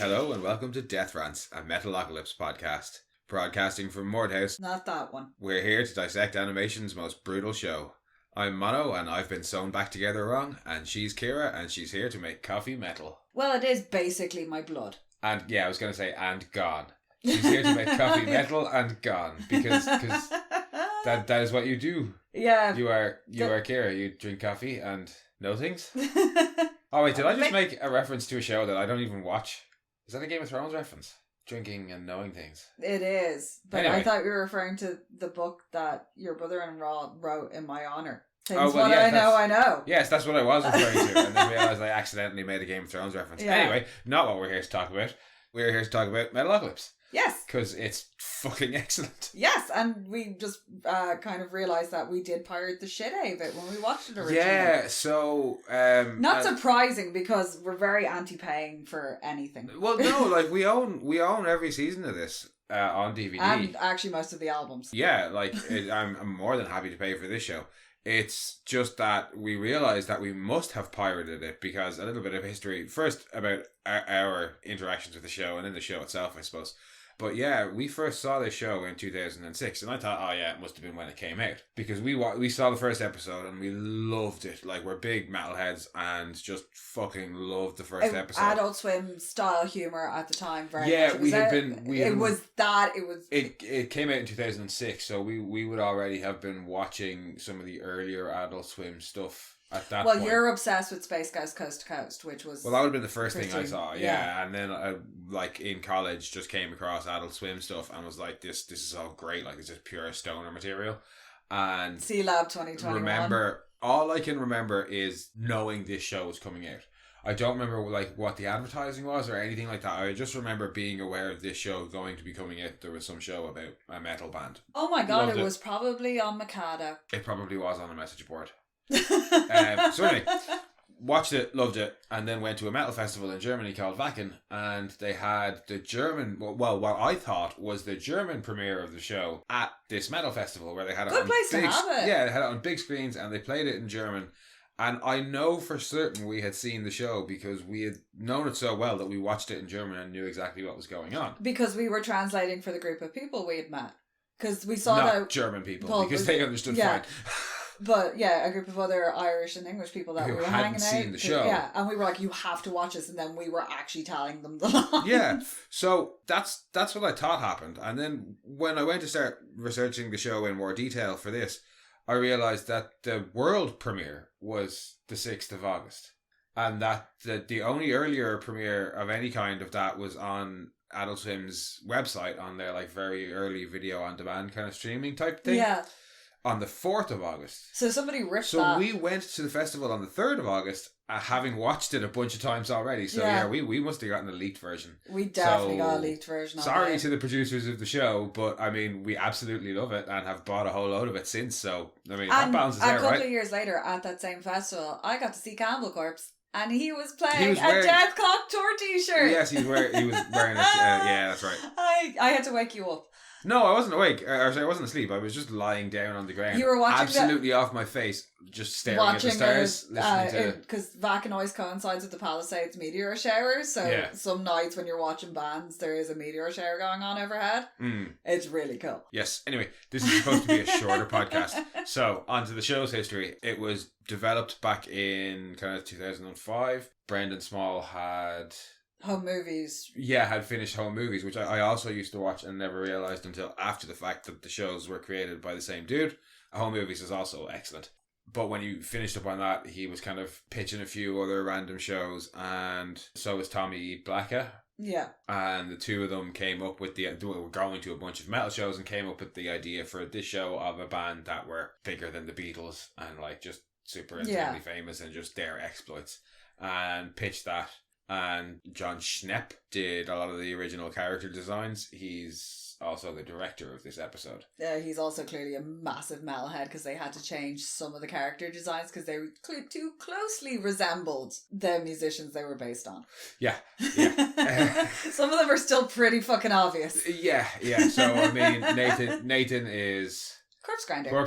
Hello and welcome to DethRants, a Metalocalypse podcast. Broadcasting from Mordhouse. Not that one. We're here to dissect animation's most brutal show. I'm Mono and I've been sewn back together wrong, and she's Kira and she's here to make coffee metal. Well, it is basically my blood. And yeah, I was going to say and gone. She's here to make coffee metal and gone because that is what you do. Yeah. You are Kira. You drink coffee and know things. Oh wait, did I just make a reference to a show that I don't even watch? Is that a Game of Thrones reference? Drinking and knowing things. It is. But anyway. I thought you were referring to the book that your brother-in-law wrote in my honour. I know. Yes, that's what I was referring to. And then realised I accidentally made a Game of Thrones reference. Yeah. Anyway, not what we're here to talk about. We're here to talk about Metalocalypse. Yes. Because it's fucking excellent. Yes, and we just kind of realised that we did pirate the shit out of it when we watched it originally. Yeah, so... not surprising because we're very anti-paying for anything. Well, no, like we own every season of this on DVD. And actually most of the albums. Yeah, like I'm more than happy to pay for this show. It's just that we realised that we must have pirated it because a little bit of history, first about our interactions with the show and then the show itself, I suppose. But yeah, we first saw this show in 2006 and I thought, oh yeah, it must have been when it came out. Because we saw the first episode and we loved it. Like, we're big metalheads and just fucking loved the first episode. Adult Swim style humour at the time, very much. It came out in 2006, so we would already have been watching some of the earlier Adult Swim stuff. At that point. You're obsessed with Space Ghost Coast to Coast, which was... Well, that would have been the first thing I saw, yeah. And then, like, in college, just came across Adult Swim stuff and was like, this is all great. Like, it's just pure stoner material. And... C-Lab 2021. All I can remember is knowing this show was coming out. I don't remember, like, what the advertising was or anything like that. I just remember being aware of this show going to be coming out. There was some show about a metal band. Oh my god, it was probably on Mikado. It probably was on a message board. So anyway, watched it, loved it, and then went to a metal festival in Germany called Wacken, and they had the German, what I thought was the German premiere of the show at this metal festival, where they had it Good on place to have it. Yeah, they had it on big screens and they played it in German. And I know for certain we had seen the show because we had known it so well that we watched it in German and knew exactly what was going on. Because we were translating for the group of people we had met. Because we saw Not German people, because they understood fine. But yeah, a group of other Irish and English people that we were hanging out. Seen the show. Yeah, and we were like, you have to watch this, and then we were actually telling them the lines. Yeah, so that's what I thought happened. And then when I went to start researching the show in more detail for this, I realised that the world premiere was the 6th of August. And that the only earlier premiere of any kind of that was on Adult Swim's website on their like very early video on demand kind of streaming type thing. Yeah. On the 4th of August. So somebody ripped that. So we went to the festival on the 3rd of August, having watched it a bunch of times already. So yeah, we must have gotten a leaked version. We definitely got a leaked version. Sorry to the producers of the show, but I mean, we absolutely love it and have bought a whole load of it since. So, I mean, that balances out, right? A couple of years later, at that same festival, I got to see Campbell Corpse. And he was wearing a Death Clock Tour t-shirt. Yes, he was wearing it. Yeah, that's right. I had to wake you up. No, I wasn't awake. Or sorry, I wasn't asleep. I was just lying down on the ground. You were watching absolutely off my face, just staring at the stars, listening to... Because Wacken always coincides with the Palisades meteor showers, so some nights when you're watching bands, there is a meteor shower going on overhead. It's really cool. Yes. Anyway, this is supposed to be a shorter podcast. So, onto the show's history. It was developed back in kind of 2005. Brendan Small had... Home Movies. Yeah, had finished Home Movies, which I also used to watch and never realised until after the fact that the shows were created by the same dude. Home Movies is also excellent. But when you finished up on that, he was kind of pitching a few other random shows, and so was Tommy Blacka. Yeah. And the two of them came up with they were going to a bunch of metal shows and came up with the idea for this show of a band that were bigger than the Beatles and like just super insanely famous and just their exploits, and pitched that. And John Schnepp did a lot of the original character designs. He's also the director of this episode. Yeah, he's also clearly a massive metalhead because they had to change some of the character designs because they too closely resembled the musicians they were based on. Yeah. Some of them are still pretty fucking obvious. Yeah. So, I mean, Nathan is... Corpse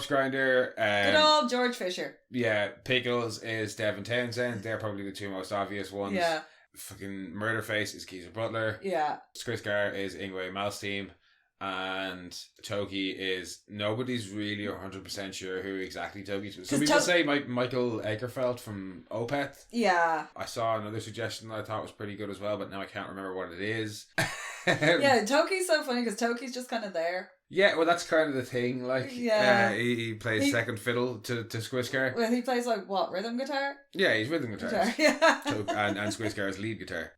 Grinder. Good old George Fisher. Yeah, Pickles is Devin Townsend. They're probably the two most obvious ones. Yeah. fucking Murderface is Geezer Butler. Yeah. Skritskar is Ingwe Malmsteen. And Toki is, nobody's really 100% sure who exactly Toki is. Some people say Michael Akerfeld from Opeth. Yeah. I saw another suggestion that I thought was pretty good as well, but now I can't remember what it is. Yeah, Toki's so funny because Toki's just kind of there. Yeah, well, that's kind of the thing. Like, yeah, he plays second fiddle to Skritskar. Well, he plays like what, rhythm guitar? Yeah, he's rhythm guitar. Yeah. And Skritskar is lead guitar.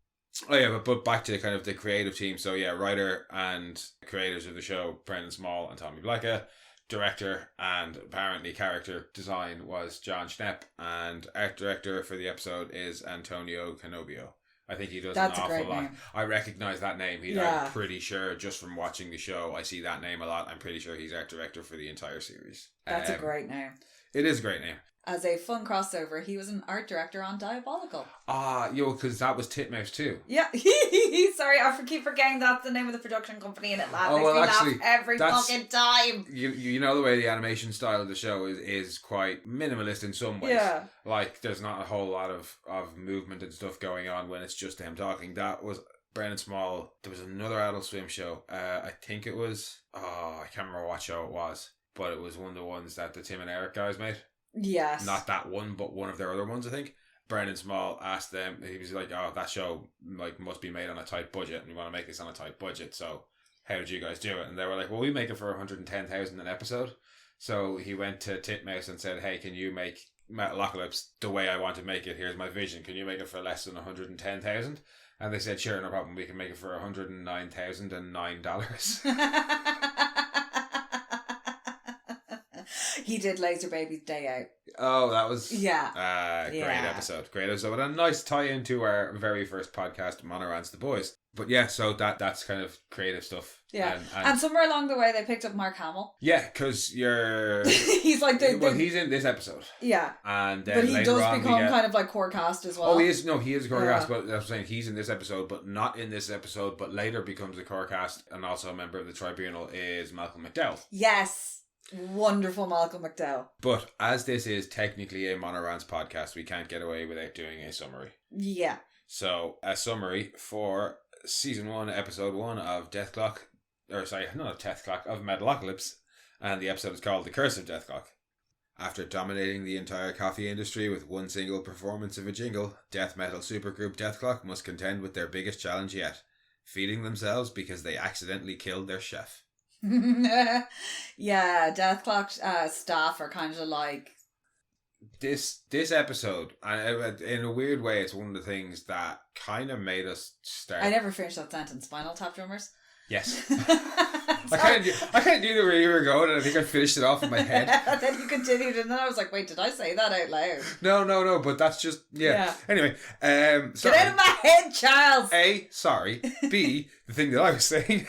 Oh yeah, but back to kind of the creative team. So yeah, writer and creators of the show, Brendan Small and Tommy Blacka. Director and apparently character design was John Schnepp, and art director for the episode is Antonio Canobio. I think he does an awful lot. Name. I recognise that name. I'm pretty sure just from watching the show, I see that name a lot. I'm pretty sure he's art director for the entire series. That's a great name. It is a great name. As a fun crossover, he was an art director on Diabolical. Because that was Titmouse too. Yeah. Sorry, I keep forgetting that's the name of the production company and it makes me laugh every fucking time. You know the way the animation style of the show is quite minimalist in some ways. Yeah. Like, there's not a whole lot of movement and stuff going on when it's just them talking. That was Brendan Small. There was another Adult Swim show. I think it was... I can't remember what show it was. But it was one of the ones that the Tim and Eric guys made. Yes. Not that one, but one of their other ones, I think. Brendan Small asked them, he was like, that show must be made on a tight budget, and we want to make this on a tight budget, so how did you guys do it? And they were like, well, we make it for 110,000 an episode. So he went to Titmouse and said, hey, can you make Metalocalypse the way I want to make it? Here's my vision. Can you make it for less than 110,000? And they said, sure, no problem. We can make it for $109,009. He did Laser Baby's Day Out. Oh, that was great episode. Great episode. But a nice tie into our very first podcast, Monorants the Boys. But yeah, so that's kind of creative stuff. Yeah. And somewhere along the way they picked up Mark Hamill. Yeah, because you're... he's like he's in this episode. Yeah. And then but he does become kind of like core cast as well. Oh, he is a core cast, but I'm saying he's in this episode, but not in this episode, but later becomes a core cast and also a member of the Tribunal is Malcolm McDowell. Yes. Wonderful Malcolm McDowell. But as this is technically a Monorants podcast, we can't get away without doing a summary. Yeah. So, a summary for Season 1, Episode 1 of of Metalocalypse, and the episode is called The Curse of Deathclock. After dominating the entire coffee industry with one single performance of a jingle, death metal supergroup Deathclock must contend with their biggest challenge yet, feeding themselves because they accidentally killed their chef. Yeah, Deathclock staff are kind of like this episode, and in a weird way, it's one of the things that kind of made us start. I never finished that sentence. Spinal Tap drummers. Yes. I can't do the way you were going, and I think I finished it off in my head. And then you continued, and then I was like, "Wait, did I say that out loud?" No. But that's just Anyway, sorry. Get out of my head, Charles. A, sorry. B, the thing that I was saying.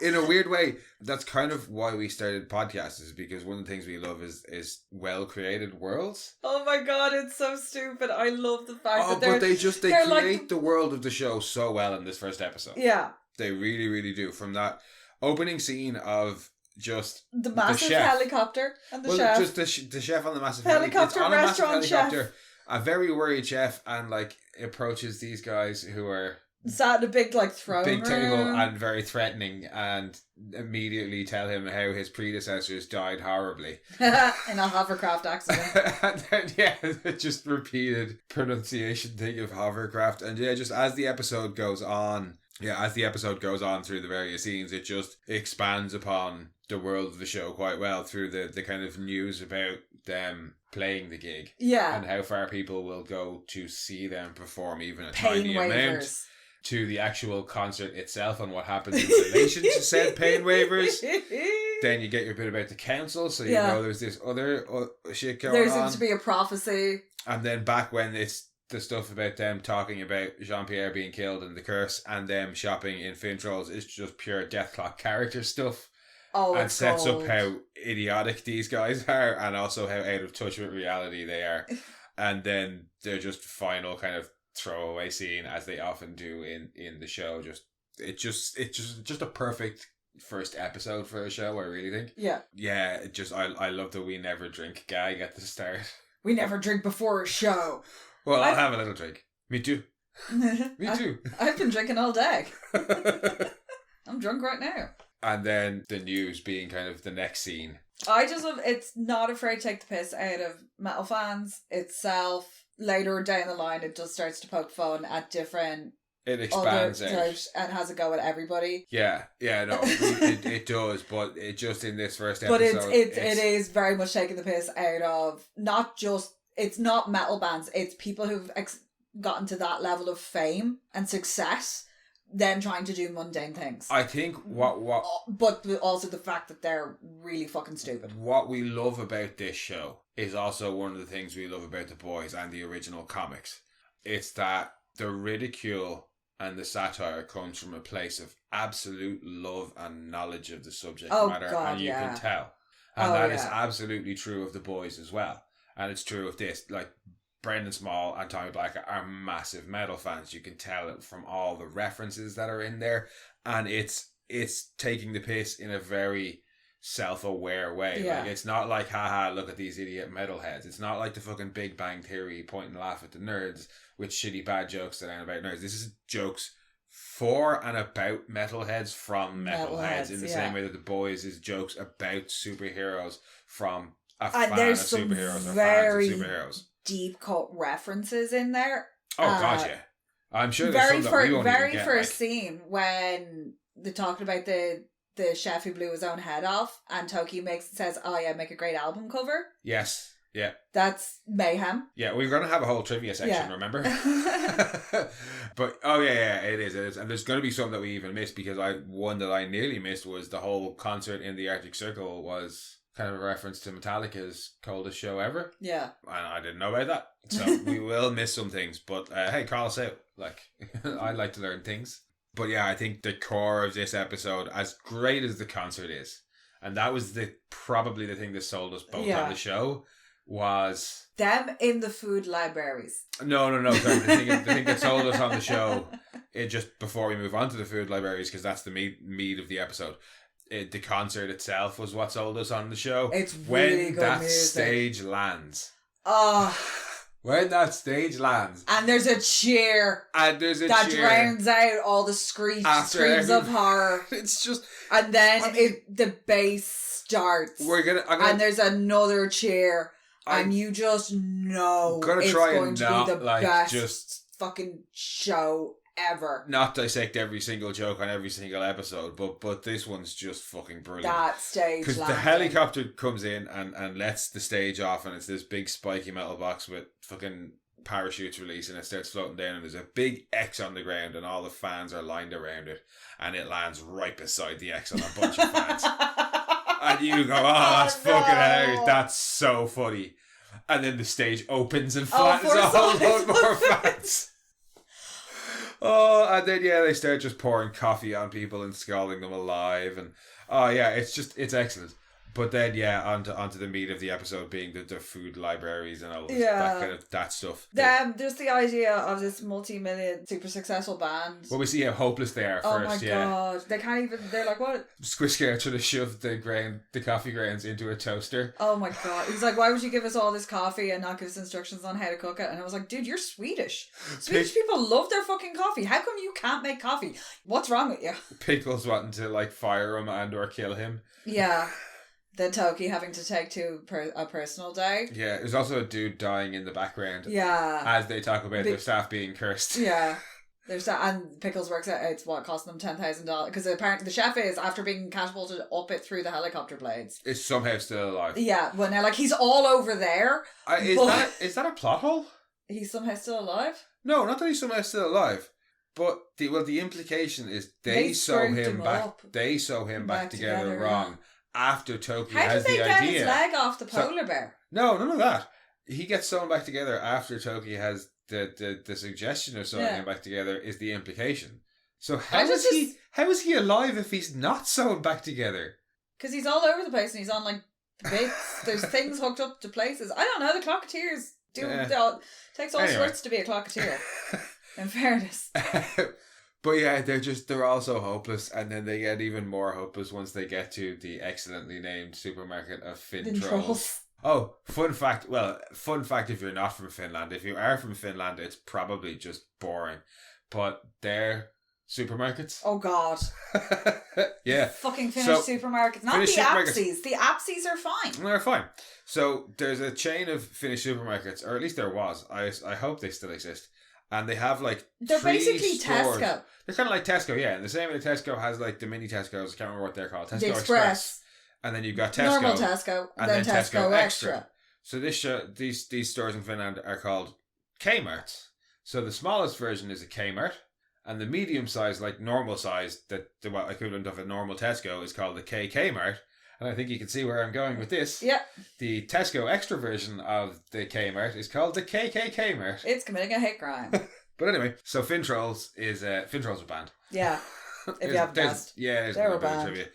In a weird way, that's kind of why we started podcasts, is because one of the things we love is well-created worlds. Oh my god, it's so stupid. I love the fact that they create like the world of the show so well in this first episode. Yeah. They really, really do. From that opening scene of just the massive helicopter and the chef. Just the chef on the massive helicopter. It's on restaurant a massive helicopter. Chef. A very worried chef, and like approaches these guys who are sat at a big throne room. Table and very threatening, and immediately tell him how his predecessors died horribly in a hovercraft accident. And then just repeated pronunciation thing of hovercraft, and just as the episode goes on through the various scenes, it just expands upon the world of the show quite well through the kind of news about them playing the gig, and how far people will go to see them perform, even a tiny amount, to the actual concert itself and what happens in relation to said pain waivers. Then you get your bit about the council, so you know there's this other shit going on. There seems to be a prophecy. And then back when it's the stuff about them talking about Jean-Pierre being killed and the curse, and them shopping in Fintrolls, is just pure Deathclock character stuff. Oh, and sets up how idiotic these guys are, and also how out of touch with reality they are. And then they're just final kind of throwaway scene, as they often do in the show. It's just a perfect first episode for a show, I really think. Yeah, I love the "we never drink" gag at the start. We never drink before a show. Well, I'll have a little drink. Me too. Me too. I've been drinking all day. I'm drunk right now. And then the news being kind of the next scene. I just love it's not afraid to take the piss out of metal fans itself. Later down the line, it just starts to poke fun at different. It expands out and has a go at everybody. Yeah, no, it does, but it just in this first episode. But it is very much taking the piss out of not just. It's not metal bands. It's people who've gotten to that level of fame and success, then trying to do mundane things. I think what but also the fact that they're really fucking stupid. What we love about this show is also one of the things we love about The Boys and the original comics. It's that the ridicule and the satire comes from a place of absolute love and knowledge of the subject matter, and you can tell. And that is absolutely true of The Boys as well. And it's true of this. Like, Brendan Small and Tommy Black are massive metal fans. You can tell it from all the references that are in there. And it's taking the piss in a very self-aware way. Yeah. Like, it's not like, haha, look at these idiot metalheads. It's not like the fucking Big Bang Theory point and laugh at the nerds with shitty bad jokes that aren't about nerds. This is jokes for and about metalheads from metalheads in the same way that The Boys is jokes about superheroes from a fan of superheroes or fans of superheroes. Deep cut references in there. Oh god, yeah. I'm sure there's some that we won't even get. First scene when they talked about the chef who blew his own head off, and Toki says, "Oh yeah, make a great album cover." Yes, yeah. That's mayhem. Yeah, we're gonna have a whole trivia section. Remember? But it is, and there's gonna be some that we even missed because one that I nearly missed was the whole concert in the Arctic Circle was kind of a reference to Metallica's Coldest Show Ever. Yeah. And I didn't know about that. So we will miss some things. But hey, call us out. Like, I like to learn things. But yeah, I think the core of this episode, as great as the concert is, and that was probably the thing that sold us both on the show, was... them in the food libraries. No. Sorry, the thing that sold us on the show, just before we move on to the food libraries, because that's the meat of the episode. The concert itself was what sold us on the show. It's really good that music. Stage lands. Oh. When that stage lands. And there's a cheer. That drowns out all the screams of horror. It's just... And then the bass starts. And there's another cheer. And you just know it's going to be the best fucking show ever. Not dissect every single joke on every single episode, but this one's just fucking brilliant. That stage because the helicopter comes in and lets the stage off, and it's this big spiky metal box with fucking parachutes release, and it starts floating down, and there's a big X on the ground, and all the fans are lined around it, and it lands right beside the X on a bunch of fans. And you go, that's fucking hilarious. That's so funny. And then the stage opens and flattens a whole load more fans. Oh, and then they start just pouring coffee on people and scalding them alive, and it's excellent. But then onto the meat of the episode being the food libraries and all that stuff. There's the idea of this multi-million super successful band. Well, we see how hopeless they are first. Oh my god, they can't even. They're like, what? Squishky are trying to shove the coffee grounds into a toaster. Oh my god, he's like, why would you give us all this coffee and not give us instructions on how to cook it? And I was like, dude, you're Swedish. Swedish people love their fucking coffee. How come you can't make coffee? What's wrong with you? Pickles wanting to fire him and or kill him. Yeah. Then Toki having to take to a personal day. Yeah, there's also a dude dying in the background. Yeah. As they talk about their staff being cursed. Yeah. And Pickles works out it's costing them $10,000. Because apparently the chef is, after being catapulted up it through the helicopter blades, is somehow still alive. Yeah, well now he's all over there. Is that a plot hole? He's somehow still alive? No, not that he's somehow still alive. But the implication is they sew him back together wrong. After Toki has the idea. How did they get his leg off the polar bear? No, none of that. He gets sewn back together after Toki has the suggestion of sewing him back together is the implication. So how is he alive if he's not sewn back together? Because he's all over the place and he's on bits. There's things hooked up to places. I don't know. The Clocketeers takes all sorts to be a Clocketeer. In fairness. But yeah, they're all so hopeless, and then they get even more hopeless once they get to the excellently named supermarket of Fin Trolls. Oh, fun fact. Well, fun fact if you're not from Finland. If you are from Finland, it's probably just boring. But they're supermarkets. Oh, God. Yeah. Fucking Finnish supermarkets. Not Finnish the Apsies. The Apsies are fine. They're fine. So there's a chain of Finnish supermarkets, or at least there was. I hope they still exist. And they have like they're basically stores. Tesco. They're kind of like Tesco, yeah. And the same way Tesco has like the mini Tesco's. I can't remember what they're called. Tesco the Express. And then you've got Tesco. Normal Tesco. And then Tesco Extra. So these stores in Finland are called Kmarts. So the smallest version is a Kmart. And the medium size, like normal size, the equivalent of a normal Tesco is called the Kmart. And I think you can see where I'm going with this. Yeah. The Tesco Extra version of the Kmart is called the Kmart. It's committing a hate crime. But anyway, so Fintrolls are banned. Yeah. If you haven't guessed. Yeah, they were banned. Trivia.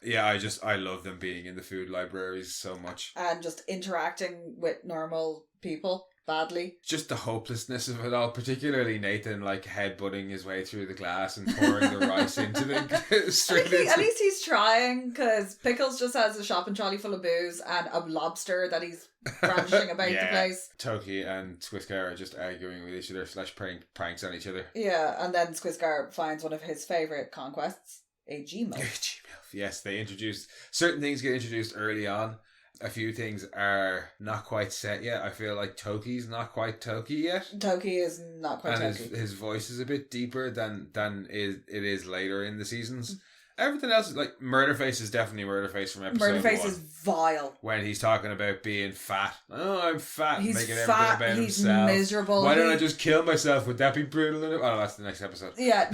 Yeah, I love them being in the food libraries so much. And just interacting with normal people badly. Just the hopelessness of it all, particularly Nathan like headbutting his way through the glass and pouring the rice into the straight into. At least he's trying, because Pickles just has a shopping trolley full of booze and a lobster that he's brandishing about the place. Toki and Squiscar are just arguing with each other / playing pranks on each other. Yeah, and then Squiscar finds one of his favourite conquests, a G-MILF. Yes, they introduced certain things get introduced early on. A few things are not quite set yet. I feel like Toki's not quite Toki yet. Toki is not quite and Toki. His voice is a bit deeper than it is later in the seasons. Everything else is like Murderface is definitely Murderface from episode 1. Murderface is vile. When he's talking about being fat. Oh, I'm fat. He's making fat. Everything about he's himself. miserable. Why don't I just kill myself? Would that be brutal? Oh, that's the next episode. Yeah.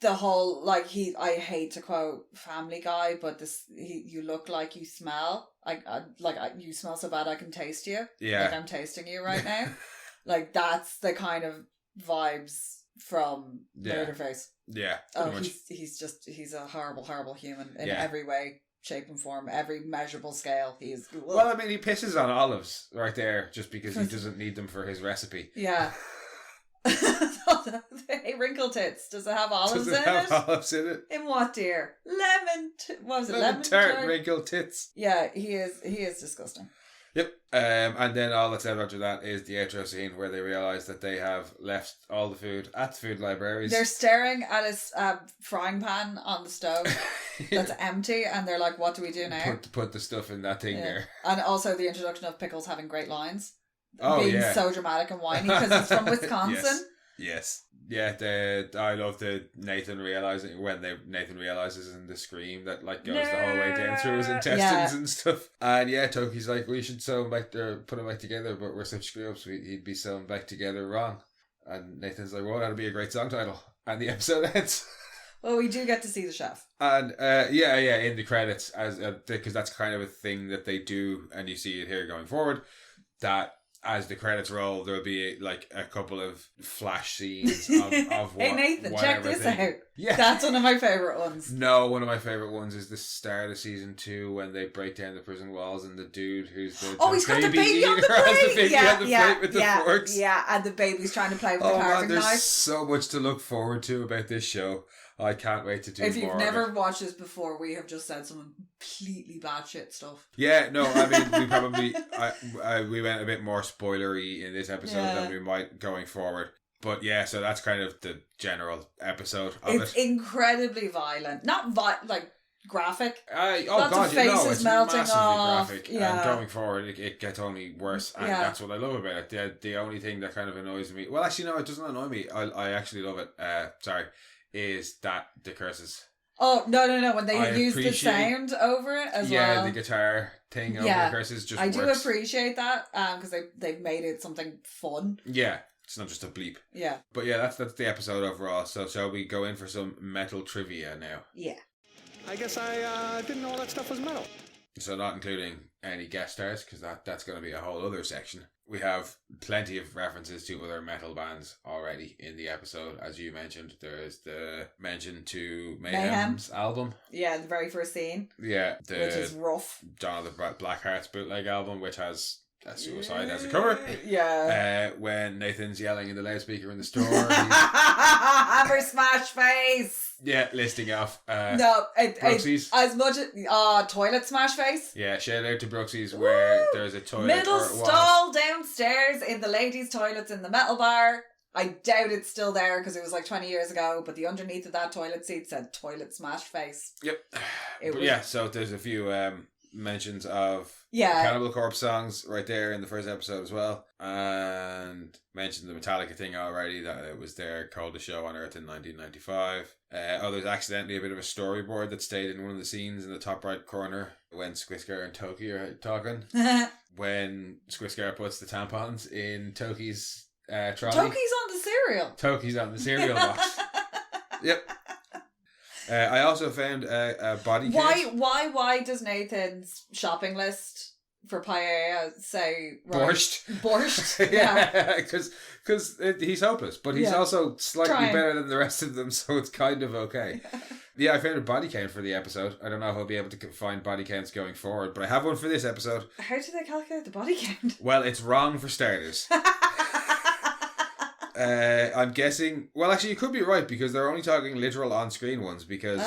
The whole I hate to quote Family Guy, but you look like you smell. You smell so bad I can taste you. Yeah. Like I'm tasting you right now. Like that's the kind of vibes from Murderface. Yeah. Oh, he's a horrible, horrible human in every way, shape and form, every measurable scale. Well, I mean, he pisses on olives right there just because he doesn't need them for his recipe. Yeah. Hey, wrinkle tits. Does it have olives in it? Does it have olives in it? In what, dear? What was it? Lemon tart, wrinkle tits. Yeah, he is disgusting. Yep. And then all that's left after that is the outro scene where they realise that they have left all the food at the food libraries. They're staring at a frying pan on the stove that's empty, and they're like, what do we do now? Put the stuff in that thing there. And also the introduction of Pickles having great lines. Oh, being so dramatic and whiny because he's from Wisconsin. Yes. Yeah, I love the Nathan realizes in the scream that like goes the whole way down through his intestines and stuff. And Toki's like, we should sew him back there, put him back together, but we're such screw ups, he'd be sewn back together wrong. And Nathan's like, well, that'll be a great song title. And the episode ends. Well, we do get to see the chef. And in the credits, as because that's kind of a thing that they do, and you see it here going forward, that as the credits roll, there'll be like a couple of flash scenes of Hey Nathan, check this out. Yeah. That's one of my favourite ones. No, one of my favourite ones is the start of season 2 when they break down the prison walls and the dude who's the he's got the baby on the plate. Has the baby on the plate with the forks. Yeah, and the baby's trying to play with the carving knife. There's so much to look forward to about this show. I can't wait to do more. If you've never watched this before, we have just said some completely batshit stuff. Yeah, no, I mean, we probably we went a bit more spoilery in this episode than we might going forward. But yeah, so that's kind of the general episode of it. It's incredibly violent. Not graphic. Lots of faces melting massively off. Graphic. Yeah. And going forward, it gets only worse. And that's what I love about it. The only thing that kind of annoys me... Well, actually, no, it doesn't annoy me. I actually love it. Is that the curses. Oh, no. When they use the sound over it as well. Yeah, the guitar thing over the curses just works. I do appreciate that because they've made it something fun. Yeah, it's not just a bleep. Yeah. But yeah, that's the episode overall. So shall we go in for some metal trivia now? Yeah. I guess I didn't know all that stuff was metal. So not including any guest stars, because that's going to be a whole other section. We have plenty of references to other metal bands already in the episode. As you mentioned, there's the mention to Mayhem's album. Yeah, the very first scene. Yeah. Which is rough. John of the Blackheart's bootleg album, which has a suicide as a cover. Yeah. When Nathan's yelling in the loudspeaker in the store. Hammer smash face! Yeah, listing off. Brooksie's. As much as toilet smash face. Yeah, shout out to Brooksie's where there's a toilet. Middle stall downstairs in the ladies' toilets in the metal bar. I doubt it's still there because it was like 20 years ago, but the underneath of that toilet seat said toilet smash face. Yep. So there's a few mentions of Cannibal Corpse songs right there in the first episode as well. And mentioned the Metallica thing already, that it was there called The Show on Earth in 1995. There's accidentally a bit of a storyboard that stayed in one of the scenes in the top right corner when Squiscar and Toki are talking. When Squiscar puts the tampons in Toki's trolley. Toki's on the cereal. Toki's on the cereal box. Yep. I also found a body kit. Why does Nathan's shopping list for paella say borscht? Borscht. Yeah, because he's hopeless, but he's also slightly better than the rest of them, so it's kind of okay. Yeah, I found a body count for the episode. I don't know if I'll be able to find body counts going forward, but I have one for this episode. How do they calculate the body count? Well, it's wrong for starters. I'm guessing... Well, actually, you could be right, because they're only talking literal on-screen ones, because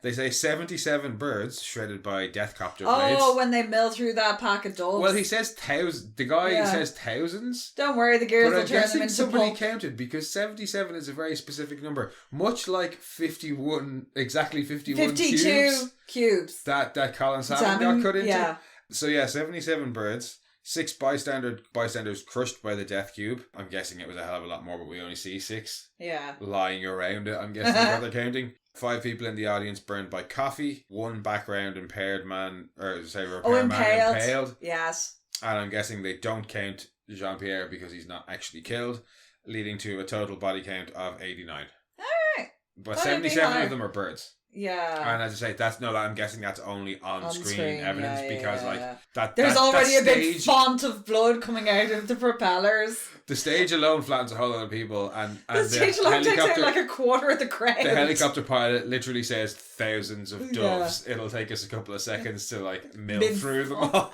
they say 77 birds shredded by Deathcopter blades. Oh, when they mill through that pack of doves. Well, he says thousands. The guy says thousands. Don't worry, the gears will turn them into somebody counted, because 77 is a very specific number. Much like 51 52 cubes. That Colin Salmon got cut into. Yeah. So yeah, 77 birds. 6 bystanders crushed by the death cube. I'm guessing it was a hell of a lot more, but we only see 6. Yeah. Lying around it, I'm guessing is what they're counting. 5 people in the audience burned by coffee. 1 background repairman impaled. Yes. And I'm guessing they don't count Jean-Pierre because he's not actually killed, leading to a total body count of 89. Alright. But 77 of them are birds. Yeah. And as I say, I'm guessing that's only on-screen evidence because there's already a big font of blood coming out of the propellers. The stage alone flattens a whole lot of people, and the stage alone takes out like a quarter of the crowd. The helicopter pilot literally says thousands of doves. Yeah. It'll take us a couple of seconds to mill through them all.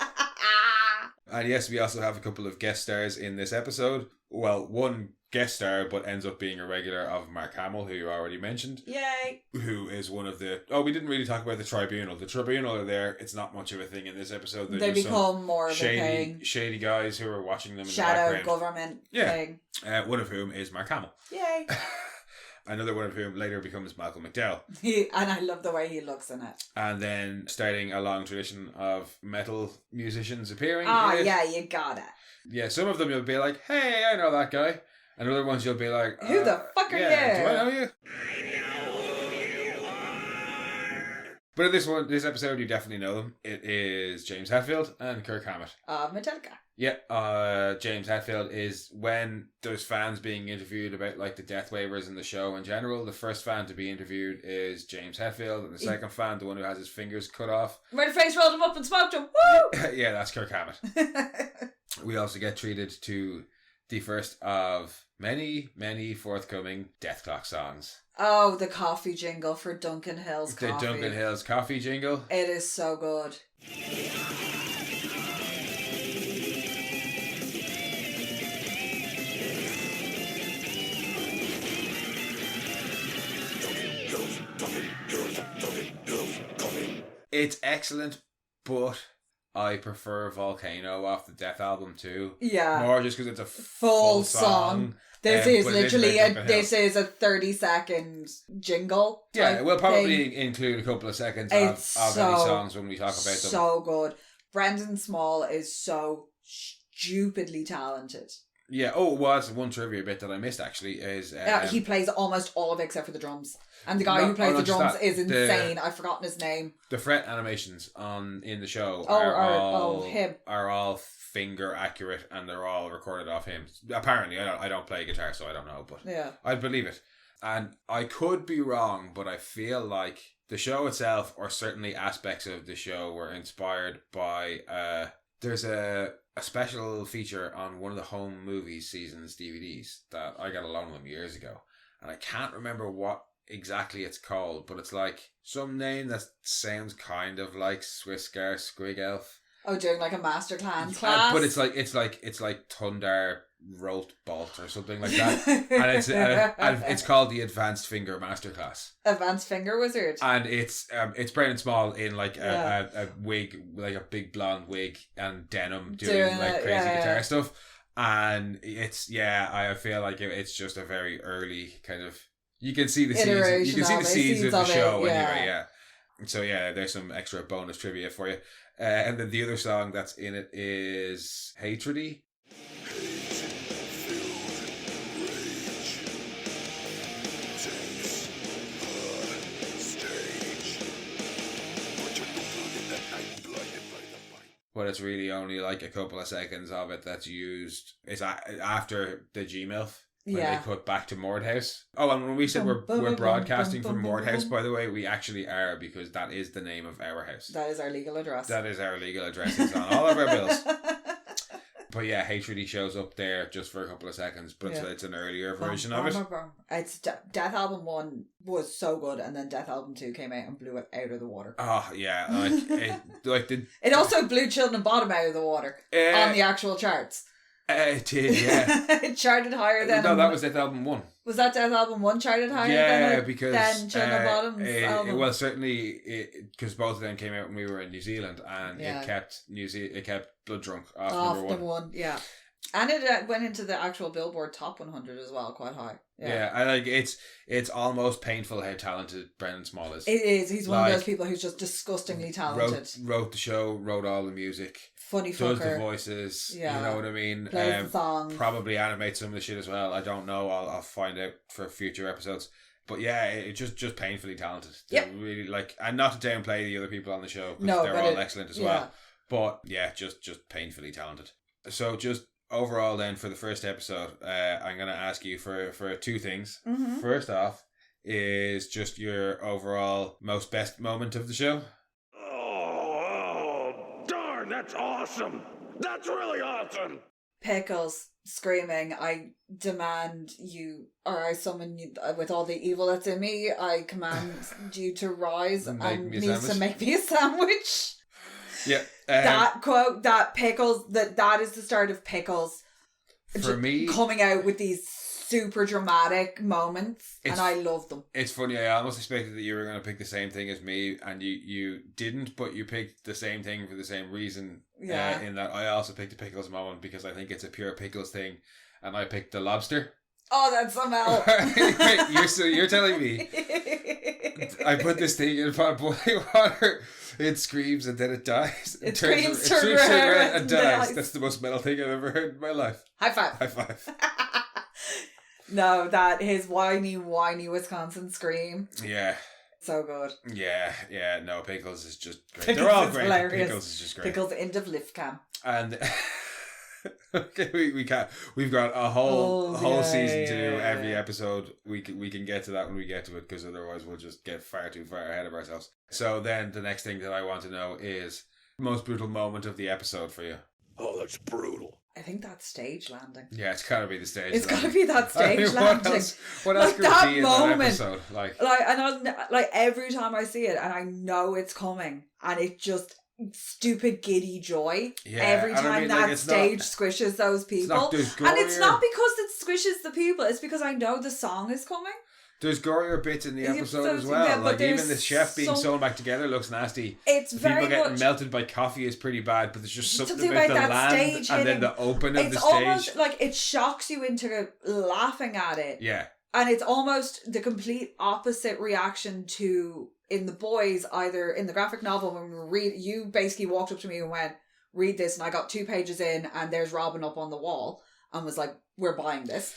And yes, we also have a couple of guest stars in this episode. Well, one guest star, but ends up being a regular of Mark Hamill, who you already mentioned. Yay! Who is one of the... Oh, we didn't really talk about the Tribunal. The Tribunal are there. It's not much of a thing in this episode. They become more of a thing. Shady guys who are watching them in the background. Shadow government thing. One of whom is Mark Hamill. Yay! Another one of whom later becomes Malcolm McDowell. And I love the way he looks in it. And then starting a long tradition of metal musicians appearing. Yeah, you got it. Yeah, some of them you'll be like, hey, I know that guy. And other ones you'll be like, who the fuck are you? Do I know you? But in this episode, you definitely know them. It is James Hetfield and Kirk Hammett. Of Metallica. Yeah, James Hetfield is when there's fans being interviewed about the death waivers in the show in general. The first fan to be interviewed is James Hetfield, and the second fan, the one who has his fingers cut off. Murderface rolled him up and smoked him. Woo! Yeah, that's Kirk Hammett. We also get treated to the first of many, many forthcoming Death Clock songs. Oh, the coffee jingle for Duncan Hill's coffee. The Duncan Hill's coffee jingle. It is so good. It's excellent, but I prefer Volcano off the Death album too. Yeah. More just because it's a full song. This is literally a 30-second jingle. Yeah, we'll probably include a couple of seconds of any songs when we talk about them. So good. Brendan Small is so stupidly talented. Yeah. Oh, one trivia bit that I missed actually is he plays almost all of it except for the drums. And the guy who plays the drums is insane. I've forgotten his name. The fret animations in the show him are all finger accurate, and they're all recorded off him. Apparently, I don't play guitar, so I don't know, but yeah, I believe it. And I could be wrong, but I feel like the show itself, or certainly aspects of the show, were inspired by there's a special feature on one of the Home Movies seasons DVDs that I got a loan of them years ago, and I can't remember what exactly it's called, but it's some name that sounds kind of like Squiscar Squig Elf. Oh, doing a Master Clan class. But it's like Tundar Rolt Bolt or something like that. And it's called the Advanced Finger Masterclass. Advanced Finger Wizard. And it's Brendan Small in like a wig, like a big blonde wig and denim doing like crazy guitar stuff. And I feel like it's just a very early kind of, you can see the seeds. You can see the seeds of the show anyway, yeah. So yeah, there's some extra bonus trivia for you. And then the other song that's in it is Hatredy. But it's really only like a couple of seconds of it that's used. It's after the Gmail when they cut back to Mordhouse. Oh, and when we said we're broadcasting from Mordhouse, by the way, we actually are, because that is the name of our house. That is our legal address. That is our legal address. It's on all of our bills. But yeah, Hatredy shows up there just for a couple of seconds, but it's an earlier version of it. It's Death Album 1 was so good, and then Death Album 2 came out and blew it out of the water. Oh yeah, it also blew Children of Bottom out of the water on the actual charts. It did, yeah. It charted higher than... No, that was Death Album 1. Was that Death Album 1 charted higher than Children of Bottom's album? Well, certainly, because both of them came out when we were in New Zealand, and it kept Blood Drunk off number 1. Yeah. And it went into the actual Billboard Top 100 as well, quite high. Yeah, I like it's almost painful how talented Brendan Small is. It is. He's one of those people who's just disgustingly talented. Wrote the show, wrote all the music. Funny fucker. Does the voices, you know what I mean? Plays the song. Probably animates some of the shit as well. I don't know. I'll find out for future episodes. But yeah, it's just painfully talented. They're really and not to downplay the other people on the show, because they're all excellent as well. But yeah, just painfully talented. So just overall then, for the first episode, I'm going to ask you for two things. Mm-hmm. First off is just your overall best moment of the show. That's awesome. That's really awesome. Pickles screaming, I demand you, or I summon you with all the evil that's in me. I command you to rise and needs to make me a sandwich. Yeah. That quote, that Pickles, that is the start of Pickles. For me, coming out with these super dramatic moments, and I love them. It's funny, I almost expected that you were going to pick the same thing as me, and you didn't, but you picked the same thing for the same reason. Yeah. In that I also picked the Pickles moment because I think it's a pure Pickles thing, and I picked the lobster. Oh, that's somehow. You're telling me I put this thing in a pot of boiling water, it screams and then it dies. It screams, turns around and dies. That's the most metal thing I've ever heard in my life. High five. No, that his whiny Wisconsin scream. Yeah. So good. Yeah. No, Pickles is just great. Pickles They're all great. Hilarious. Pickles is just great. Pickles end of lift cam. And okay, we can't. We've got a whole season to do every episode. We can get to that when we get to it, because otherwise we'll just get far too far ahead of ourselves. So then the next thing that I want to know is most brutal moment of the episode for you. Oh, that's brutal. I think that's stage landing. Yeah, it's gotta be the stage. It's gotta be that stage landing. What else could it be in that episode? Like every time I see it, and I know it's coming, and it just stupid giddy joy every time that stage squishes those people. And it's not because it squishes the people; it's because I know the song is coming. There's gorier bits in the episode as well. Like even the chef being sewn back together looks nasty. It's very people getting melted by coffee is pretty bad, but there's just something about the land stage and then the open of the stage. It's almost like it shocks you into laughing at it. Yeah. And it's almost the complete opposite reaction to in The Boys, either in the graphic novel when you basically walked up to me and went, read this, and I got 2 pages in and there's Robin up on the wall and was like, we're buying this.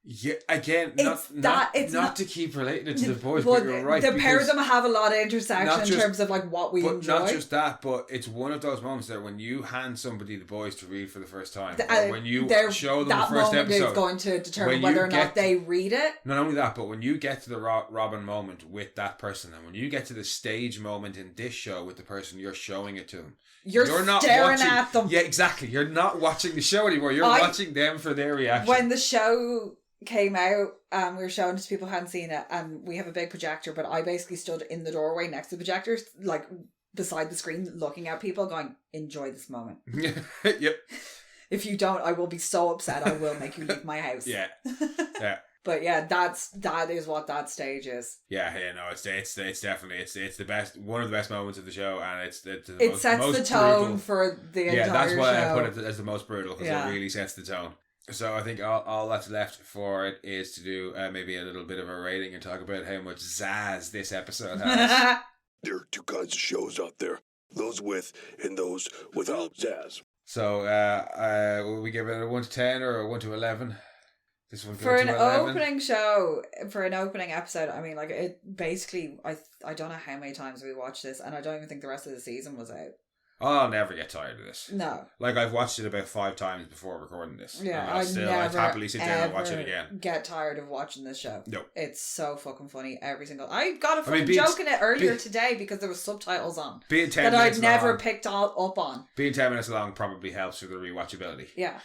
Yeah, again, not to keep relating it to The Boys, but you're right. The pair of them have a lot of intersection in terms of like what we enjoy. Not just that, but it's one of those moments that when you hand somebody The Boys to read for the first time, when you show them the first episode, is going to determine whether or not they read it. Not only that, but when you get to the Robin moment with that person, and when you get to the stage moment in this show with the person you're showing it to them, you're not staring at them. Yeah, exactly. You're not watching the show anymore. You're watching them for their reaction. When the show came out, we were showing it to people who hadn't seen it, and we have a big projector, but I basically stood in the doorway next to the projector, like beside the screen, looking at people going, enjoy this moment. Yep. If you don't, I will be so upset. I will make you leave my house. Yeah. But yeah, that is what that stage is. Yeah, no, it's definitely it's the best, one of the best moments of the show, and it sets the tone brutal. For the entire show. Yeah, that's why I put it as the most brutal, because it really sets the tone. So I think all that's left for it is to do maybe a little bit of a rating and talk about how much zazz this episode has. There are two kinds of shows out there: those with and those without zazz. So will we give it a 1 to 10 or a 1 to 11? This one for an opening show, for an opening episode, I mean, like, it basically, I don't know how many times we watched this, and I don't even think the rest of the season was out. I'll never get tired of this. No. Like, I've watched it about 5 times before recording this. Yeah, I'd happily sit down and watch it again. Get tired of watching this show. No. It's so fucking funny every single... I got a fucking joke in it earlier today because there were subtitles on. Being 10 minutes that I'd never picked up on. Being 10 minutes long probably helps with the rewatchability. Yeah.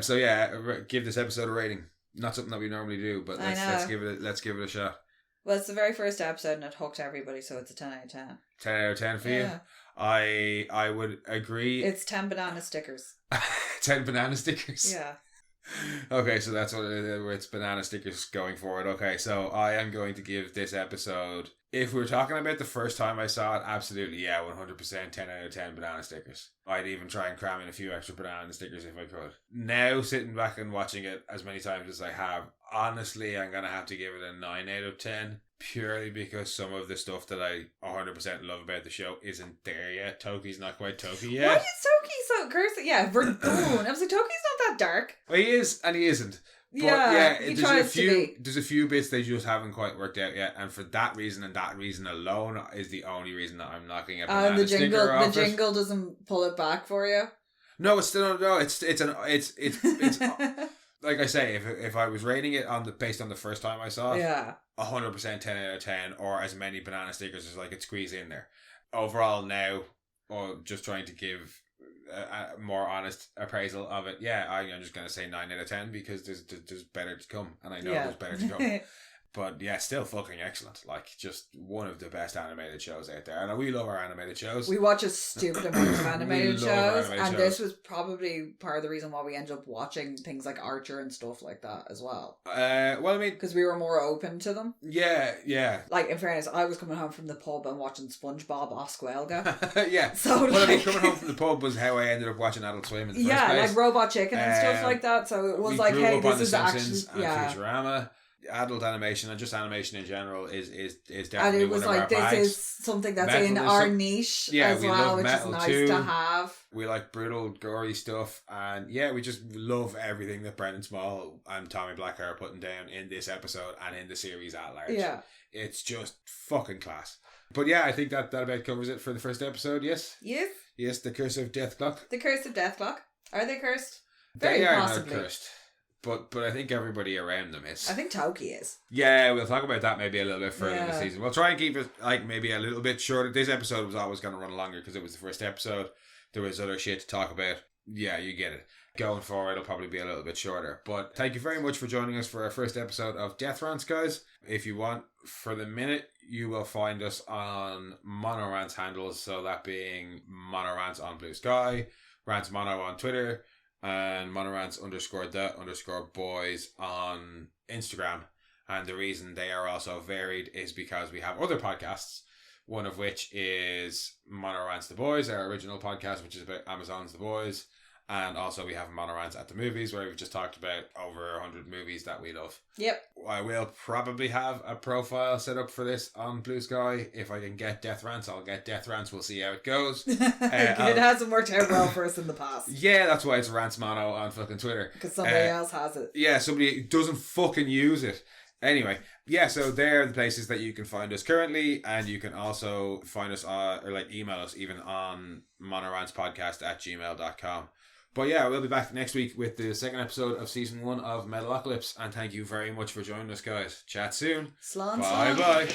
So yeah, give this episode a rating. Not something that we normally do, but let's give it a shot. Well, it's the very first episode and it hooked everybody, so it's a 10 out of 10. 10 out of 10 for you? I would agree. It's 10 banana stickers. 10 banana stickers? Yeah. Okay, so that's what it's banana stickers going forward. Okay, so I am going to give this episode, if we're talking about the first time I saw it, absolutely, yeah, 100% 10 out of 10 banana stickers. I'd even try and cram in a few extra banana stickers if I could. Now, sitting back and watching it as many times as I have, honestly, I'm going to have to give it a 9 out of 10. Purely because some of the stuff that I 100% love about the show isn't there yet. Toki's not quite Toki yet. Why is Toki so cursed? Yeah, Verdun. I was like, Toki's not that dark. Well, he is and he isn't. But yeah, he tries to be. There's a few bits they just haven't quite worked out yet, and for that reason and that reason alone is the only reason that I'm knocking a banana sticker off the jingle doesn't pull it back for you. No, it's still no. It's like I say, if I was rating it based on the first time I saw it, 100% 10 out of 10, or as many banana stickers as I could squeeze in there. Overall now, or just trying to give a more honest appraisal of it, I'm just going to say 9 out of 10 because there's better to come, and I know there's better to come. But yeah, still fucking excellent. Like, just one of the best animated shows out there. And we love our animated shows. We watch a stupid amount of animated shows. This was probably part of the reason why we ended up watching things like Archer and stuff like that as well. Well, I mean... because we were more open to them. Yeah. Like, in fairness, I was coming home from the pub and watching SpongeBob Oscuelga. Yeah. So, well, I mean, coming home from the pub was how I ended up watching Adult Swim in the first place. Like Robot Chicken and stuff like that. So it was like, hey, this is actually... and Futurama. Adult animation and just animation in general is definitely and it was one of like, our this is something that's in our niche as well, which is nice to have. We like brutal, gory stuff, and we just love everything that Brendan Small and Tommy Blackar are putting down in this episode and in the series at large. Yeah, it's just fucking class. But yeah, I think that about covers it for the first episode. Yes, the Curse of Death Clock. The Curse of Death Clock. Are they cursed? They are not cursed. But I think everybody around them is. I think Toki is. Yeah, we'll talk about that maybe a little bit further in the season. We'll try and keep it like maybe a little bit shorter. This episode was always going to run longer because it was the first episode. There was other shit to talk about. Yeah, you get it. Going forward, it'll probably be a little bit shorter. But thank you very much for joining us for our first episode of DethRants, guys. If you want, for the minute, you will find us on MonoRants handles. So that being MonoRants on Bluesky, Rants Mono on Twitter, and monorants_the_boys on Instagram. And the reason they are also varied is because we have other podcasts, one of which is Monorants The Boys, our original podcast, which is about Amazon's The Boys. And also we have Monorants at the Movies, where we've just talked about over 100 movies that we love. Yep. I will probably have a profile set up for this on Bluesky. If I can get DethRants, I'll get DethRants. We'll see how it goes. It hasn't worked out well for us in the past. Yeah, that's why it's Rants Mono on fucking Twitter. Because somebody else has it. Yeah, somebody doesn't fucking use it. Anyway, so they're the places that you can find us currently, and you can also find us or email us even on monorantspodcast@gmail.com. But yeah, we'll be back next week with the second episode of season 1 of Metalocalypse, and thank you very much for joining us, guys. Chat soon. Slán. Bye.